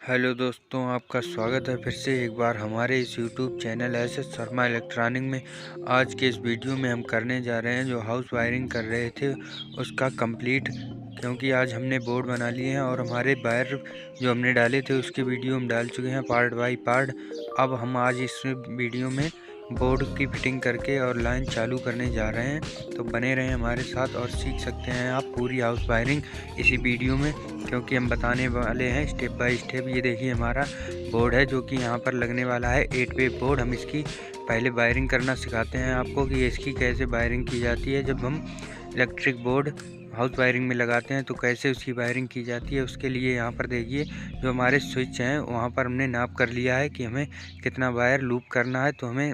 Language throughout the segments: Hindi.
हेलो दोस्तों, आपका स्वागत है फिर से एक बार हमारे इस YouTube channel S S. Sharma electronic में। आज के इस वीडियो में हम करने जा रहे हैं जो हाउस वायरिंग कर रहे थे उसका कंप्लीट, क्योंकि आज हमने बोर्ड बना लिए हैं और हमारे वायर जो हमने डाले थे उसकी वीडियो हम डाल चुके हैं पार्ट बाय पार्ट। अब हम आज इस वीडियो में बोर्ड की फिटिंग करके और लाइन चालू करने जा रहे हैं, तो बने रहें हमारे साथ और सीख सकते हैं आप पूरी हाउस वायरिंग इसी वीडियो में, क्योंकि हम बताने वाले हैं स्टेप बाय स्टेप। ये देखिए हमारा बोर्ड है जो कि यहाँ पर लगने वाला है 8 वे बोर्ड। हम इसकी पहले वायरिंग करना सिखाते हैं आपको कि इसकी कैसे वायरिंग की जाती है। जब हम इलेक्ट्रिक बोर्ड हाउस वायरिंग में लगाते हैं तो कैसे उसकी वायरिंग की जाती है, उसके लिए यहाँ पर देखिए जो हमारे स्विच हैं वहाँ पर हमने नाप कर लिया है कि हमें कितना वायर लूप करना है। तो हमें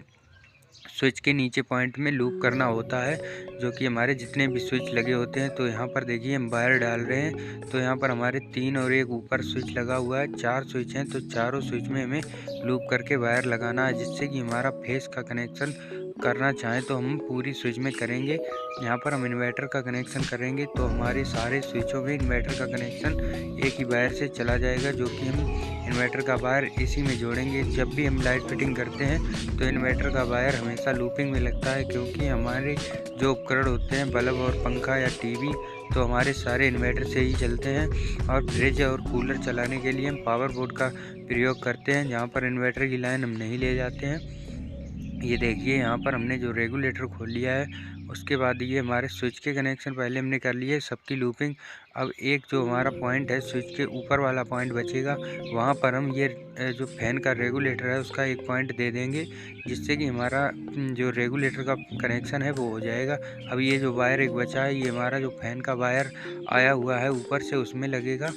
स्विच के नीचे पॉइंट में लूप करना होता है, जो कि हमारे जितने भी स्विच लगे होते हैं। तो यहाँ पर देखिए हम वायर डाल रहे हैं, तो यहाँ पर हमारे 3 और एक ऊपर स्विच लगा हुआ है, 4 स्विच हैं। तो चारों स्विच में हमें लूप करके वायर लगाना है, जिससे कि हमारा फेस का कनेक्शन करना चाहें तो हम पूरी स्विच में करेंगे। यहाँ पर हम इन्वर्टर का कनेक्शन करेंगे तो हमारे सारे स्विचों में इन्वर्टर का कनेक्शन एक ही वायर से चला जाएगा, जो कि हम इन्वर्टर का वायर इसी में जोड़ेंगे। जब भी हम लाइट फिटिंग करते हैं तो इन्वर्टर का वायर हमेशा लूपिंग में लगता है, क्योंकि हमारे जो उपकरण होते हैं बल्ब और पंखा या टीवी, तो हमारे सारे इन्वर्टर से ही चलते हैं। और फ्रिज और कूलर चलाने के लिए हम पावर बोर्ड का प्रयोग करते हैं, जहाँ पर इन्वर्टर की लाइन हम नहीं ले जाते हैं। ये देखिए यहाँ पर हमने जो रेगुलेटर खोल लिया है, उसके बाद ये हमारे स्विच के कनेक्शन पहले हमने कर लिए सबकी लूपिंग। अब एक जो हमारा पॉइंट है स्विच के ऊपर वाला पॉइंट बचेगा, वहाँ पर हम ये जो फैन का रेगुलेटर है उसका एक पॉइंट दे देंगे, जिससे कि हमारा जो रेगुलेटर का कनेक्शन है वो हो जाएगा। अब ये जो वायर एक बचा है ये हमारा जो फैन का वायर आया हुआ है ऊपर से उसमें लगेगा।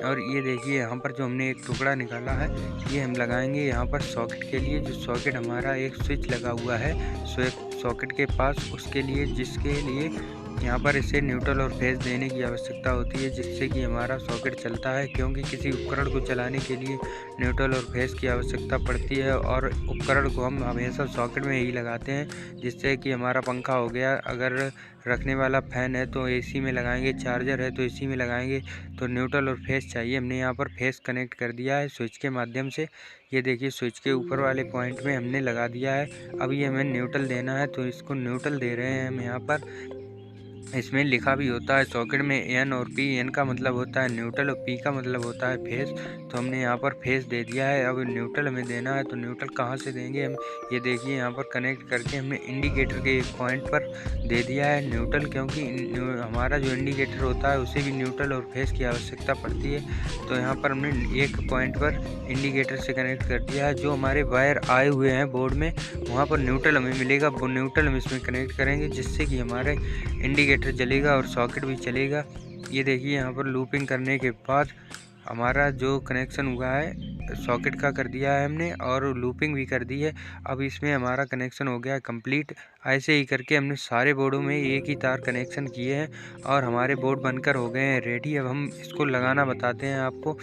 और ये देखिए यहाँ पर जो हमने एक टुकड़ा निकाला है ये हम लगाएंगे यहाँ पर सॉकेट के लिए। जो सॉकेट हमारा एक स्विच लगा हुआ है सॉकेट के पास, उसके लिए जिसके लिए यहाँ पर इसे न्यूट्रल और फेज देने की आवश्यकता होती है, जिससे कि हमारा सॉकेट चलता है। क्योंकि किसी उपकरण को चलाने के लिए न्यूट्रल और फेज की आवश्यकता पड़ती है, और उपकरण को हम हमेशा सॉकेट में ही लगाते हैं। जिससे कि हमारा पंखा हो गया, अगर रखने वाला फ़ैन है तो एसी में लगाएंगे, चार्जर है तो एसी में लगाएंगे, तो न्यूट्रल और फेज चाहिए। हमने यहाँ पर फेज कनेक्ट कर दिया है स्विच के माध्यम से। ये देखिए स्विच के ऊपर वाले पॉइंट में हमने लगा दिया है। अब ये हमें न्यूट्रल देना है, तो इसको न्यूट्रल दे रहे हैं हम यहाँ पर। इसमें लिखा भी होता है सॉकेट में एन और पी। एन का मतलब होता है न्यूट्रल और पी का मतलब होता है फेस। तो हमने यहाँ पर फेस दे दिया है। अब न्यूट्रल हमें देना है, तो न्यूट्रल कहाँ से देंगे हम, ये देखिए यहाँ पर कनेक्ट करके हमने इंडिकेटर के एक पॉइंट पर दे दिया है न्यूट्रल, क्योंकि हमारा जो इंडिकेटर होता है उसे भी न्यूट्रल और फेस की आवश्यकता पड़ती है। तो यहाँ पर हमने एक पॉइंट पर इंडिकेटर से कनेक्ट कर दिया है। जो हमारे वायर आए हुए हैं बोर्ड में वहाँ पर न्यूट्रल हमें मिलेगा, वो न्यूट्रल हम इसमें कनेक्ट करेंगे, जिससे कि हमारे इंडिकेटर चलेगा और सॉकेट भी चलेगा। ये देखिए यहाँ पर लूपिंग करने के बाद हमारा जो कनेक्शन हुआ है सॉकेट का कर दिया है हमने, और लूपिंग भी कर दी है। अब इसमें हमारा कनेक्शन हो गया कंप्लीट। ऐसे ही करके हमने सारे बोर्डों में एक ही तार कनेक्शन किए हैं और हमारे बोर्ड बनकर हो गए हैं रेडी। अब हम इसको लगाना बताते हैं आपको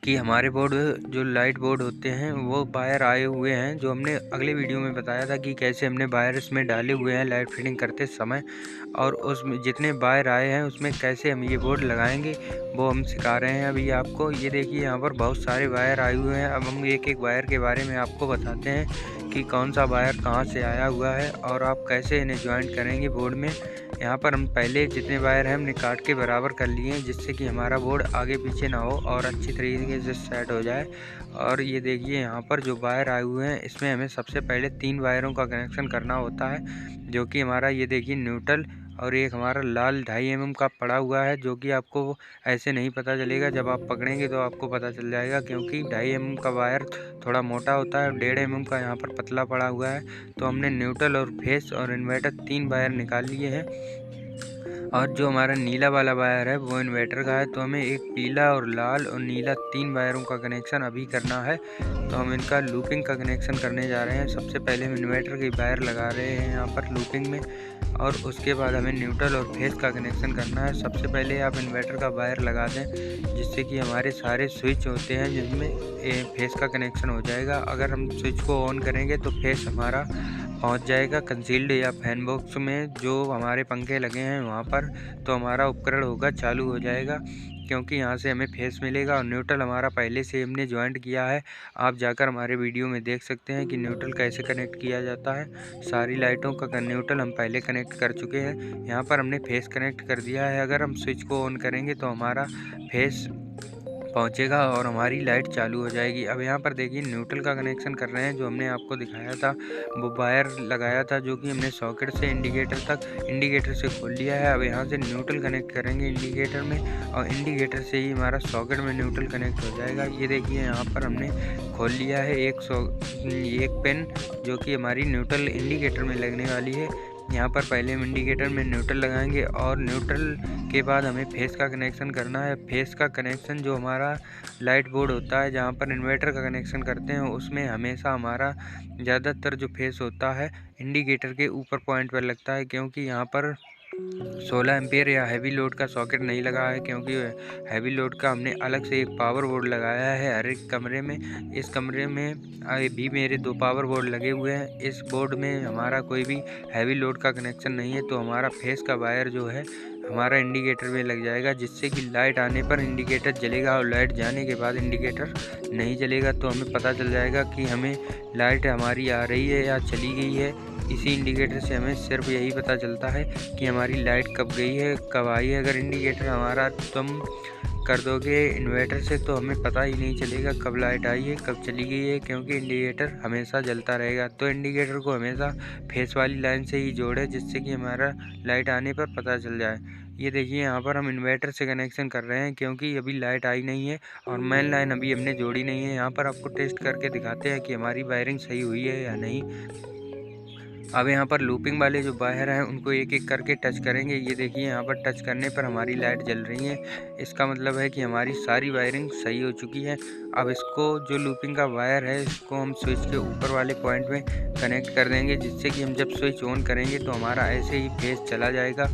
कि हमारे बोर्ड जो लाइट बोर्ड होते हैं वो वायर आए हुए हैं, जो हमने अगले वीडियो में बताया था कि कैसे हमने वायर इसमें डाले हुए हैं लाइट फिटिंग करते समय, और उसमें जितने वायर आए हैं उसमें कैसे हम ये बोर्ड लगाएंगे वो हम सिखा रहे हैं अभी आपको। ये देखिए यहाँ पर बहुत सारे वायर आए हुए हैं। अब हम एक एक वायर के बारे में आपको बताते हैं कि कौन सा वायर कहाँ से आया हुआ है और आप कैसे इन्हें ज्वाइंट करेंगे बोर्ड में। यहाँ पर हम पहले जितने वायर हैं हमने काट के बराबर कर लिए हैं, जिससे कि हमारा बोर्ड आगे पीछे ना हो और अच्छी तरीके से सेट हो जाए। और ये देखिए यहाँ पर जो वायर आए हुए हैं इसमें हमें सबसे पहले 3 वायरों का कनेक्शन करना होता है, जो कि हमारा ये देखिए न्यूट्रल और एक हमारा लाल 2.5 mm का पड़ा हुआ है, जो कि आपको ऐसे नहीं पता चलेगा, जब आप पकड़ेंगे तो आपको पता चल जाएगा। क्योंकि 2.5 mm का वायर थोड़ा मोटा होता है, 1.5 mm का यहाँ पर पतला पड़ा हुआ है। तो हमने न्यूट्रल और फेस और इन्वर्टर 3 वायर निकाल लिए हैं। और जो हमारा नीला वाला वायर है वो इन्वर्टर का है, तो हमें एक पीला और लाल और नीला 3 वायरों का कनेक्शन अभी करना है। तो हम इनका लूपिंग का कनेक्शन करने जा रहे हैं। सबसे पहले हम इन्वर्टर के वायर लगा रहे हैं यहाँ पर लूपिंग में, और उसके बाद हमें न्यूट्रल और फेस का कनेक्शन करना है। सबसे पहले आप इन्वर्टर का वायर लगा दें, जिससे कि हमारे सारे स्विच होते हैं जिसमें फेस का कनेक्शन हो जाएगा। अगर हम स्विच को ऑन करेंगे तो फेस हमारा पहुंच जाएगा कंसील्ड या फैन बॉक्स में जो हमारे पंखे लगे हैं वहां पर, तो हमारा उपकरण होगा चालू हो जाएगा। क्योंकि यहाँ से हमें फेस मिलेगा और न्यूट्रल हमारा पहले से हमने ज्वाइंट किया है। आप जाकर हमारे वीडियो में देख सकते हैं कि न्यूट्रल कैसे कनेक्ट किया जाता है। सारी लाइटों का न्यूट्रल हम पहले कनेक्ट कर चुके हैं। यहाँ पर हमने फेस कनेक्ट कर दिया है। अगर हम स्विच को ऑन करेंगे तो हमारा फेस पहुंचेगा और हमारी लाइट चालू हो जाएगी। अब यहाँ पर देखिए न्यूट्रल का कनेक्शन कर रहे हैं। जो हमने आपको दिखाया था वो वायर लगाया था जो कि हमने सॉकेट से इंडिकेटर तक, इंडिकेटर से खोल लिया है। अब यहाँ से न्यूट्रल कनेक्ट करेंगे इंडिकेटर में और इंडिकेटर से ही हमारा सॉकेट में न्यूट्रल कनेक्ट हो जाएगा। ये देखिए यहाँ पर हमने खोल लिया है एक पेन जो कि हमारी न्यूट्रल इंडिकेटर में लगने वाली है। यहाँ पर पहले हम इंडिकेटर में न्यूट्रल लगाएंगे और न्यूट्रल के बाद हमें फेस का कनेक्शन करना है। फेस का कनेक्शन जो हमारा लाइट बोर्ड होता है जहाँ पर इन्वर्टर का कनेक्शन करते हैं उसमें हमेशा हमारा ज़्यादातर जो फेस होता है इंडिकेटर के ऊपर पॉइंट पर लगता है, क्योंकि यहाँ पर 16 एम्पियर या हैवी लोड का सॉकेट नहीं लगा है, क्योंकि हैवी लोड का हमने अलग से एक पावर बोर्ड लगाया है हर एक कमरे में। इस कमरे में भी मेरे 2 पावर बोर्ड लगे हुए हैं। इस बोर्ड में हमारा कोई भी हैवी लोड का कनेक्शन नहीं है, तो हमारा फेस का वायर जो है हमारा इंडिकेटर में लग जाएगा, जिससे कि लाइट आने पर इंडिकेटर जलेगा और लाइट जाने के बाद इंडिकेटर नहीं जलेगा। तो हमें पता चल जाएगा कि हमें लाइट हमारी आ रही है या चली गई है। इसी इंडिकेटर से हमें सिर्फ यही पता चलता है कि हमारी लाइट कब गई है कब आई है। अगर इंडिकेटर हमारा तुम कर दोगे इन्वर्टर से तो हमें पता ही नहीं चलेगा कब लाइट आई है कब चली गई है, क्योंकि इंडिकेटर हमेशा जलता रहेगा। तो इंडिकेटर को हमेशा फेस वाली लाइन से ही जोड़े, जिससे कि हमारा लाइट आने पर पता चल जाए। ये देखिए यहाँ पर हम इन्वर्टर से कनेक्शन कर रहे हैं, क्योंकि अभी लाइट आई नहीं है और मेन लाइन अभी हमने जोड़ी नहीं है। यहाँ पर आपको टेस्ट करके दिखाते हैं कि हमारी वायरिंग सही हुई है या नहीं। अब यहाँ पर लूपिंग वाले जो वायर हैं उनको एक एक करके टच करेंगे। ये देखिए यहाँ पर टच करने पर हमारी लाइट जल रही है। इसका मतलब है कि हमारी सारी वायरिंग सही हो चुकी है। अब इसको जो लूपिंग का वायर है इसको हम स्विच के ऊपर वाले पॉइंट में कनेक्ट कर देंगे, जिससे कि हम जब स्विच ऑन करेंगे तो हमारा ऐसे ही फेस चला जाएगा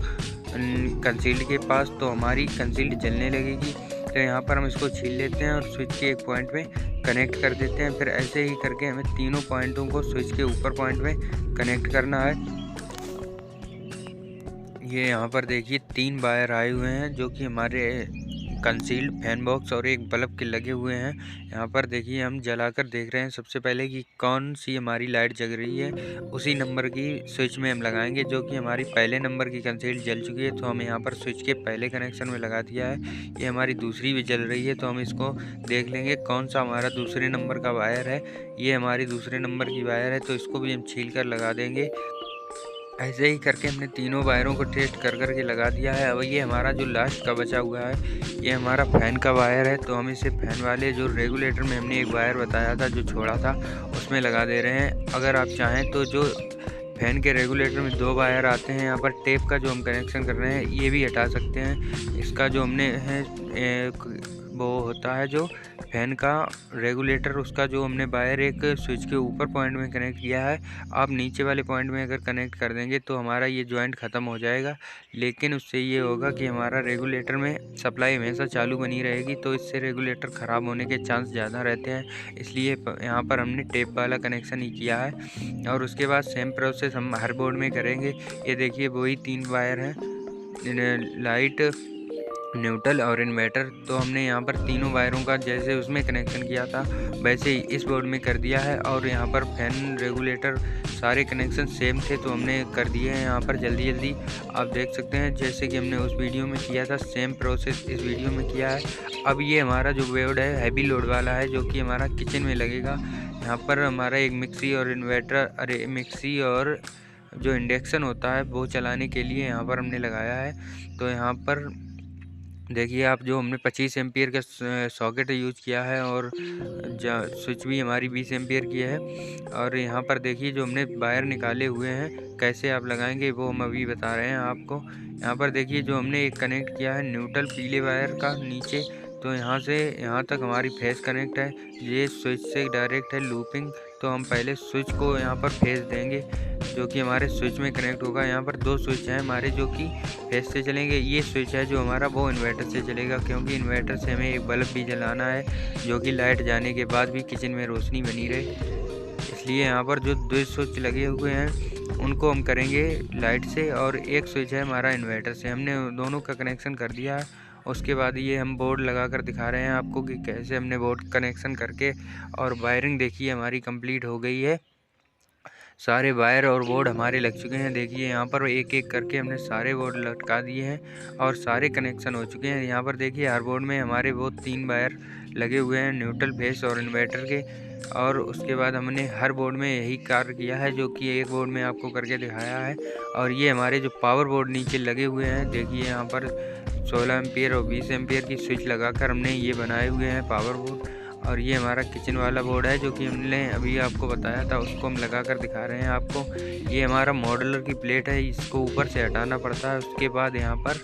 कंसील्ड के पास, तो हमारी कंसील्ड जलने लगेगी। तो यहाँ पर हम इसको छील लेते हैं और स्विच के एक पॉइंट में कनेक्ट कर देते हैं। फिर ऐसे ही करके हमें तीनों पॉइंटों को स्विच के ऊपर पॉइंट में कनेक्ट करना है। ये यहाँ पर देखिए 3 वायर आए हुए हैं जो कि हमारे कंसील्ड फैन बॉक्स और एक बल्ब के लगे हुए हैं। यहाँ पर देखिए हम जलाकर देख रहे हैं सबसे पहले कि कौन सी हमारी लाइट जग रही है। उसी नंबर की स्विच में हम लगाएंगे। जो कि हमारी पहले नंबर की कंसील्ड जल चुकी है तो हम यहाँ पर स्विच के पहले कनेक्शन में लगा दिया है। ये हमारी दूसरी भी जल रही है, तो हम इसको देख लेंगे कौन सा हमारा दूसरे नंबर का वायर है। ये हमारी दूसरे नंबर की वायर है, तो इसको भी हम छील कर लगा देंगे। ऐसे ही करके हमने तीनों वायरों को टेस्ट कर के लगा दिया है। अब ये हमारा जो लास्ट का बचा हुआ है ये हमारा फ़ैन का वायर है, तो हम इसे फ़ैन वाले जो रेगुलेटर में हमने एक वायर बताया था जो छोड़ा था उसमें लगा दे रहे हैं। अगर आप चाहें तो जो फ़ैन के रेगुलेटर में 2 वायर आते हैं, यहाँ पर टेप का जो हम कनेक्शन कर रहे हैं ये भी हटा सकते हैं। इसका जो हमने है वो होता है जो फ़ैन का रेगुलेटर, उसका जो हमने वायर एक स्विच के ऊपर पॉइंट में कनेक्ट किया है। आप नीचे वाले पॉइंट में अगर कनेक्ट कर देंगे तो हमारा ये जॉइंट ख़त्म हो जाएगा, लेकिन उससे ये होगा कि हमारा रेगुलेटर में सप्लाई हमेशा चालू बनी रहेगी, तो इससे रेगुलेटर ख़राब होने के चांस ज़्यादा रहते हैं। इसलिए यहाँ पर हमने टेप वाला कनेक्शन ही किया है। और उसके बाद सेम प्रोसेस हम हर बोर्ड में करेंगे। ये देखिए वही 3 वायर हैं, लाइट, न्यूट्रल और इन्वर्टर। तो हमने यहाँ पर तीनों वायरों का जैसे उसमें कनेक्शन किया था वैसे ही इस बोर्ड में कर दिया है। और यहाँ पर फैन रेगुलेटर सारे कनेक्शन सेम थे तो हमने कर दिए हैं यहाँ पर जल्दी। आप देख सकते हैं जैसे कि हमने उस वीडियो में किया था सेम प्रोसेस इस वीडियो में किया है। अब ये हमारा जो बोर्ड है हैवी लोड वाला है जो कि हमारा किचन में लगेगा। यहाँ पर हमारा एक मिक्सी और इन्वर्टर, मिक्सी और जो इंडक्शन होता है वो चलाने के लिए यहाँ पर हमने लगाया है। तो यहाँ पर देखिए आप जो हमने 25 एम्पियर का सॉकेट यूज किया है और स्विच भी हमारी 20 एम्पियर की है। और यहाँ पर देखिए जो हमने वायर निकाले हुए हैं कैसे आप लगाएंगे वो हम अभी बता रहे हैं आपको। यहाँ पर देखिए जो हमने एक कनेक्ट किया है न्यूट्रल पीले वायर का नीचे, तो यहाँ से यहाँ तक हमारी फेस कनेक्ट है। ये स्विच से डायरेक्ट है लूपिंग, तो हम पहले स्विच को यहाँ पर फेस देंगे जो कि हमारे स्विच में कनेक्ट होगा। यहाँ पर 2 स्विच हैं हमारे जो कि फेस से चलेंगे। ये स्विच है जो हमारा वो इन्वर्टर से चलेगा, क्योंकि इन्वर्टर से हमें एक बल्ब भी जलाना है जो कि लाइट जाने के बाद भी किचन में रोशनी बनी रहे। इसलिए यहाँ पर जो 2 स्विच लगे हुए हैं उनको हम करेंगे लाइट से, और एक स्विच है हमारा इन्वर्टर से। हमने दोनों का कनेक्शन कर दिया है उसके बाद ये हम बोर्ड लगा कर दिखा रहे हैं आपको कि कैसे हमने बोर्ड कनेक्शन करके, और वायरिंग देखिए हमारी कंप्लीट हो गई है। सारे वायर और बोर्ड हमारे लग चुके हैं। देखिए यहाँ पर एक एक करके हमने सारे बोर्ड लटका दिए हैं और सारे कनेक्शन हो चुके हैं। यहाँ पर देखिए हर बोर्ड में हमारे वो 3 वायर लगे हुए हैं, न्यूट्रल फेस और इन्वर्टर के। और उसके बाद हमने हर बोर्ड में यही कार्य किया है जो कि एक बोर्ड में आपको करके दिखाया है। और ये हमारे जो पावर बोर्ड नीचे लगे हुए हैं, देखिए यहाँ पर 16 एम्पियर और 20 एम्पियर की स्विच लगाकर हमने ये बनाए हुए हैं पावर बोर्ड। और ये हमारा किचन वाला बोर्ड है जो कि हमने अभी आपको बताया था, उसको हम लगा कर दिखा रहे हैं आपको। ये हमारा मॉड्यूलर की प्लेट है, इसको ऊपर से हटाना पड़ता है। उसके बाद यहाँ पर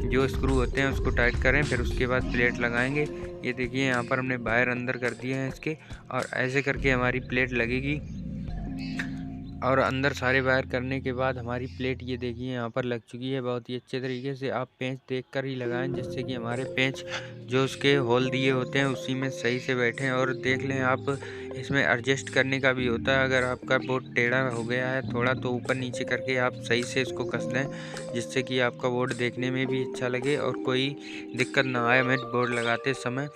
जो स्क्रू होते हैं उसको टाइट करें, फिर उसके बाद प्लेट लगाएंगे। ये देखिए यहाँ पर हमने वायर अंदर कर दिए हैं इसके, और ऐसे करके हमारी प्लेट लगेगी। और अंदर सारे वायर करने के बाद हमारी प्लेट ये देखिए यहाँ पर लग चुकी है बहुत ही अच्छे तरीके से। आप पेंच देखकर ही लगाएं, जिससे कि हमारे पेंच जो उसके होल दिए होते हैं उसी में सही से बैठें। और देख लें आप, इसमें एडजस्ट करने का भी होता है। अगर आपका बोर्ड टेढ़ा हो गया है थोड़ा, तो ऊपर नीचे करके आप सही से इसको कस दें, जिससे कि आपका बोर्ड देखने में भी अच्छा लगे और कोई दिक्कत ना आए हमें बोर्ड लगाते समय।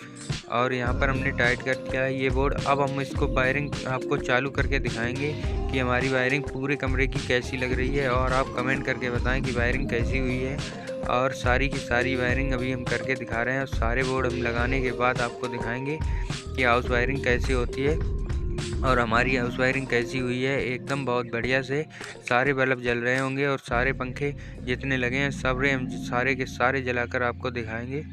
और यहाँ पर हमने टाइट कर दिया है ये बोर्ड। अब हम इसको वायरिंग आपको चालू करके दिखाएंगे कि हमारी वायरिंग पूरे कमरे की कैसी लग रही है। और आप कमेंट करके बताएं कि वायरिंग कैसी हुई है। और सारी की सारी वायरिंग अभी हम करके दिखा रहे हैं, और सारे बोर्ड हम लगाने के बाद आपको दिखाएंगे कि हाउस वायरिंग कैसी होती है और हमारी हाउस वायरिंग कैसी हुई है। एकदम बहुत बढ़िया से सारे बल्ब जल रहे होंगे और सारे पंखे जितने लगे हैं सब हम सारे के सारे जलाकर आपको दिखाएंगे।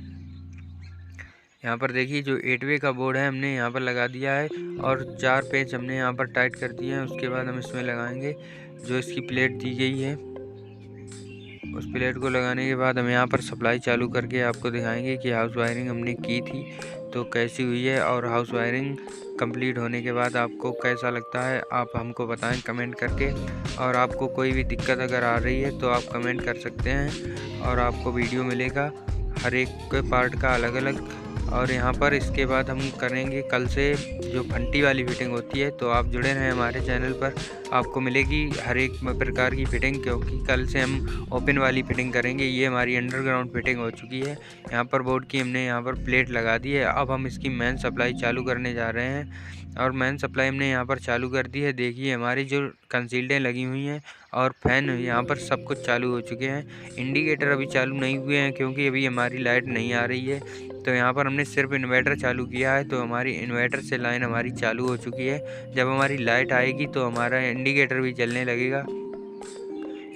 यहाँ पर देखिए जो 8 वे का बोर्ड है हमने यहाँ पर लगा दिया है, और 4 पेंच हमने यहाँ पर टाइट कर दिए हैं। उसके बाद हम इसमें लगाएंगे जो इसकी प्लेट दी गई है। उस प्लेट को लगाने के बाद हम यहाँ पर सप्लाई चालू करके आपको दिखाएंगे कि हाउस वायरिंग हमने की थी तो कैसी हुई है। और हाउस वायरिंग कंप्लीट होने के बाद आपको कैसा लगता है आप हमको बताएं कमेंट करके। और आपको कोई भी दिक्कत अगर आ रही है तो आप कमेंट कर सकते हैं, और आपको वीडियो मिलेगा हर एक पार्ट का अलग अलग। और यहाँ पर इसके बाद हम करेंगे कल से जो फंटी वाली फिटिंग होती है, तो आप जुड़े रहें हमारे चैनल पर, आपको मिलेगी हर एक प्रकार की फिटिंग। क्योंकि कल से हम ओपन वाली फिटिंग करेंगे। ये हमारी अंडरग्राउंड फिटिंग हो चुकी है। यहाँ पर बोर्ड की हमने यहाँ पर प्लेट लगा दी है। अब हम इसकी मेन सप्लाई चालू करने जा रहे हैं, और मेन सप्लाई हमने यहाँ पर चालू कर दी है। देखिए हमारी जो कंसील्डें लगी हुई हैं और फैन यहाँ पर सब कुछ चालू हो चुके हैं। इंडिकेटर अभी चालू नहीं हुए हैं क्योंकि अभी हमारी लाइट नहीं आ रही है। तो यहाँ पर हमने सिर्फ इन्वर्टर चालू किया है, तो हमारी इन्वर्टर से लाइन हमारी चालू हो चुकी है। जब हमारी लाइट आएगी तो हमारा इंडिकेटर भी जलने लगेगा।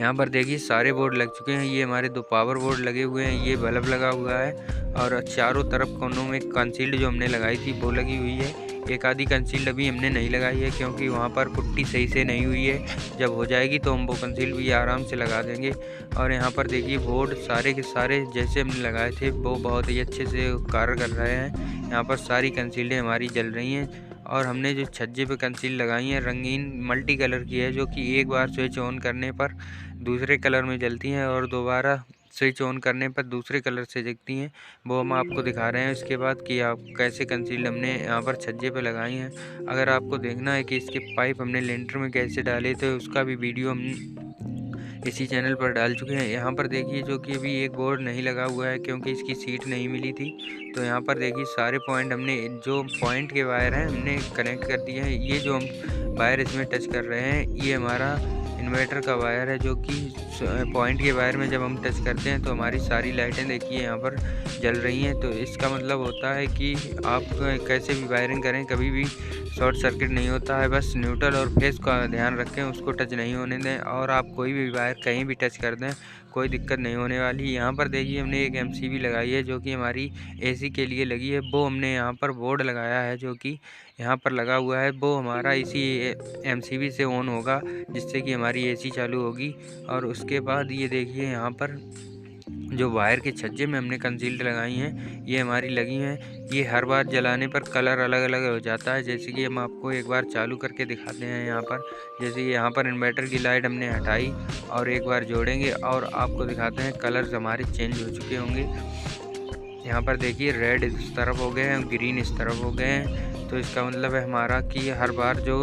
यहाँ पर देखिए सारे बोर्ड लग चुके हैं। ये हमारे 2 पावर बोर्ड लगे हुए हैं, ये बल्ब लगा हुआ है, और चारों तरफ कोनों में कंसील्ड जो हमने लगाई थी वो लगी हुई है। एक आधी कंसील्ड अभी हमने नहीं लगाई है क्योंकि वहाँ पर पुट्टी सही से नहीं हुई है। जब हो जाएगी तो हम वो कंसील्ड भी आराम से लगा देंगे। और यहाँ पर देखिए बोर्ड सारे के सारे जैसे हमने लगाए थे वो बहुत ही अच्छे से कार्य कर रहे हैं। यहाँ पर सारी कंसील्डें हमारी जल रही हैं। और हमने जो छज्जे पे कंसील लगाई है रंगीन मल्टी कलर की है, जो कि एक बार स्विच ऑन करने पर दूसरे कलर में जलती हैं और दोबारा स्विच ऑन करने पर दूसरे कलर से जगती हैं। वो हम आपको दिखा रहे हैं इसके बाद कि आप कैसे कंसील हमने यहाँ पर छज्जे पे लगाई हैं। अगर आपको देखना है कि इसके पाइप हमने लेंटर में कैसे डाले थे, उसका भी वीडियो हम इसी चैनल पर डाल चुके हैं। यहाँ पर देखिए जो कि अभी एक बोर्ड नहीं लगा हुआ है क्योंकि इसकी सीट नहीं मिली थी। तो यहाँ पर देखिए सारे पॉइंट हमने जो पॉइंट के वायर हैं हमने कनेक्ट कर दिए हैं। ये जो हम वायर इसमें टच कर रहे हैं ये हमारा इन्वर्टर का वायर है, जो कि पॉइंट के वायर में जब हम टच करते हैं तो हमारी सारी लाइटें देखिए यहाँ पर जल रही हैं। तो इसका मतलब होता है कि आप कैसे भी वायरिंग करें कभी भी शॉर्ट सर्किट नहीं होता है। बस न्यूट्रल और फेस का ध्यान रखें, उसको टच नहीं होने दें, और आप कोई भी वायर कहीं भी टच कर दें कोई दिक्कत नहीं होने वाली। यहाँ पर देखिए हमने एक एमसीबी लगाई है जो कि हमारी एसी के लिए लगी है। वो हमने यहाँ पर बोर्ड लगाया है जो कि यहाँ पर लगा हुआ है, वो हमारा इसी एमसीबी से ऑन होगा, जिससे कि हमारी एसी चालू होगी। और उसके बाद ये देखिए यहाँ पर जो वायर के छज्जे में हमने कंसील्ड लगाई हैं ये हमारी लगी हैं। ये हर बार जलाने पर कलर अलग अलग हो जाता है, जैसे कि हम आपको एक बार चालू करके दिखाते हैं। यहाँ पर जैसे यहाँ पर इन्वर्टर की लाइट हमने हटाई और एक बार जोड़ेंगे और आपको दिखाते हैं कलर्स हमारे चेंज हो चुके होंगे। यहाँ पर देखिए रेड इस तरफ हो गए हैं, ग्रीन इस तरफ हो गए हैं। तो इसका मतलब है हमारा कि हर बार जो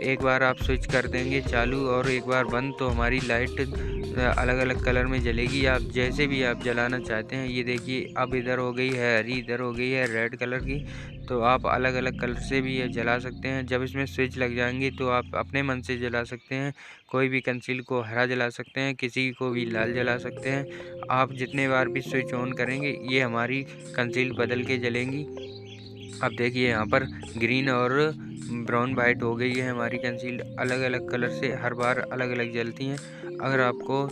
एक बार आप स्विच कर देंगे चालू और एक बार बंद, तो हमारी लाइट अलग अलग कलर में जलेगी। आप जैसे भी आप जलाना चाहते हैं, ये देखिए अब इधर हो गई है हरी, इधर हो गई है रेड कलर की, तो आप अलग अलग कलर से भी ये जला सकते हैं। जब इसमें स्विच लग जाएंगी तो आप अपने मन से जला सकते हैं। कोई भी कंसील को हरा जला सकते हैं, किसी को भी लाल जला सकते हैं। आप जितने बार भी स्विच ऑन करेंगे ये हमारी कंसील बदल के जलेंगी। अब देखिए यहाँ पर ग्रीन और ब्राउन वाइट हो गई है हमारी कंसील। अलग अलग कलर से हर बार अलग अलग जलती हैं। अगर आपको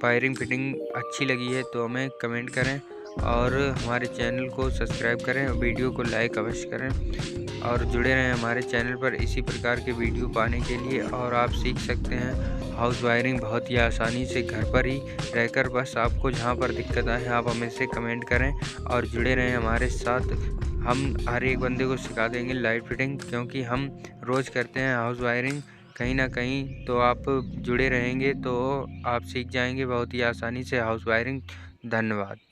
वायरिंग फिटिंग अच्छी लगी है तो हमें कमेंट करें और हमारे चैनल को सब्सक्राइब करें और वीडियो को लाइक अवश्य करें और जुड़े रहें हमारे चैनल पर इसी प्रकार के वीडियो पाने के लिए। और आप सीख सकते हैं हाउस वायरिंग बहुत ही आसानी से घर पर ही रहकर। बस आपको जहां पर दिक्कत आए आप हमें से कमेंट करें और जुड़े रहें हमारे साथ। हम हर एक बंदे को सिखा देंगे लाइट फिटिंग, क्योंकि हम रोज़ करते हैं हाउस वायरिंग कहीं ना कहीं। तो आप जुड़े रहेंगे तो आप सीख जाएंगे बहुत ही आसानी से हाउस वायरिंग। धन्यवाद।